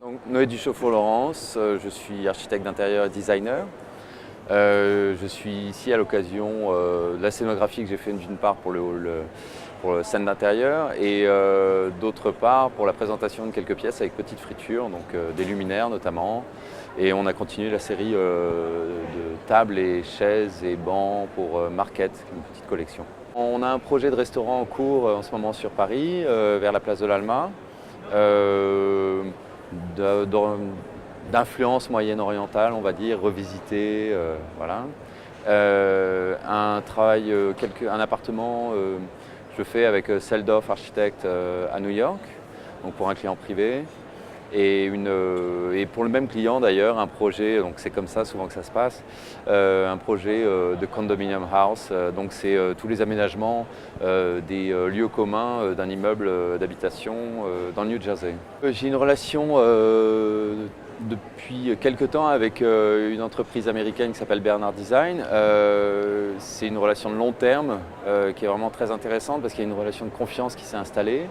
Donc, Noé Duchaufour-Laurence, je suis architecte d'intérieur et designer. Je suis ici à l'occasion de la scénographie que j'ai fait d'une part pour le scène d'intérieur et d'autre part pour la présentation de quelques pièces avec petite friture, donc des luminaires notamment. Et on a continué la série de tables et chaises et bancs pour Market, une petite collection. On a un projet de restaurant en cours en ce moment sur Paris, vers la place de l'Alma. D'influence moyenne-orientale, on va dire, revisité, voilà. Un appartement, je fais avec Seldorf Architecte à New York, donc pour un client privé. Et pour le même client d'ailleurs, un projet, donc c'est comme ça souvent que ça se passe, un projet de condominium house, donc c'est tous les aménagements des lieux communs d'un immeuble d'habitation dans le New Jersey. J'ai une relation depuis quelque temps avec une entreprise américaine qui s'appelle Bernard Design. C'est une relation de long terme qui est vraiment très intéressante parce qu'il y a une relation de confiance qui s'est installée.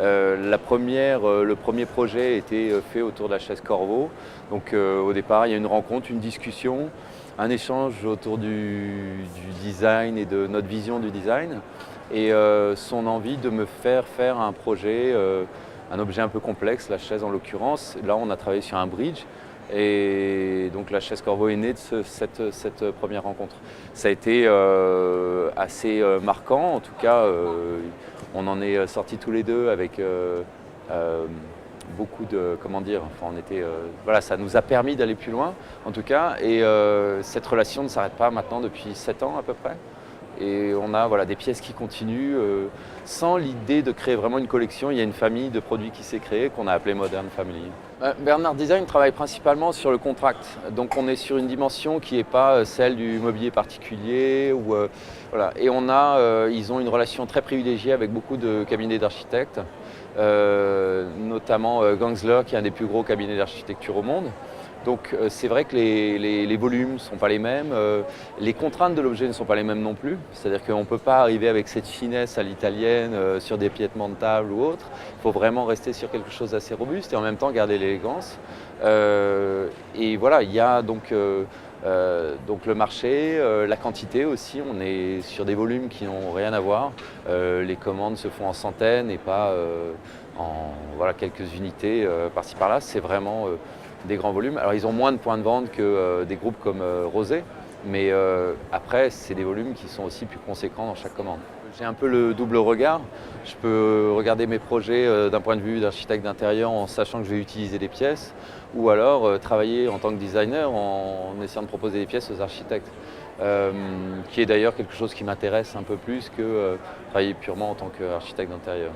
Le premier projet était fait autour de la chaise Corvo. Donc au départ, il y a une rencontre, une discussion, un échange autour du design et de notre vision du design. Et son envie de me faire faire un projet, un objet un peu complexe, la chaise en l'occurrence. Là, on a travaillé sur un bridge. Et donc la chaise Corvo est née de cette première rencontre. Ça a été assez marquant, en tout cas on en est sortis tous les deux avec beaucoup de, comment dire, enfin, voilà, ça nous a permis d'aller plus loin en tout cas. Et cette relation ne s'arrête pas maintenant depuis 7 ans à peu près. Et on a voilà, des pièces qui continuent sans l'idée de créer vraiment une collection. Il y a une famille de produits qui s'est créée qu'on a appelée Modern Family. Bernard Design travaille principalement sur le contract. Donc on est sur une dimension qui n'est pas celle du mobilier particulier. Voilà. Et ils ont une relation très privilégiée avec beaucoup de cabinets d'architectes, notamment Gensler qui est un des plus gros cabinets d'architecture au monde. Donc c'est vrai que les volumes ne sont pas les mêmes, les contraintes de l'objet ne sont pas les mêmes non plus. C'est-à-dire qu'on ne peut pas arriver avec cette finesse à l'italienne sur des piétements de table ou autre. Il faut vraiment rester sur quelque chose d'assez robuste et en même temps garder l'élégance. Et voilà, il y a donc le marché, la quantité aussi. On est sur des volumes qui n'ont rien à voir. Les commandes se font en centaines et pas en voilà, quelques unités par-ci par-là. C'est vraiment des grands volumes. Alors ils ont moins de points de vente que des groupes comme Rosé, mais après c'est des volumes qui sont aussi plus conséquents dans chaque commande. J'ai un peu le double regard. Je peux regarder mes projets d'un point de vue d'architecte d'intérieur en sachant que je vais utiliser des pièces, ou alors travailler en tant que designer en essayant de proposer des pièces aux architectes, qui est d'ailleurs quelque chose qui m'intéresse un peu plus que travailler purement en tant qu'architecte d'intérieur.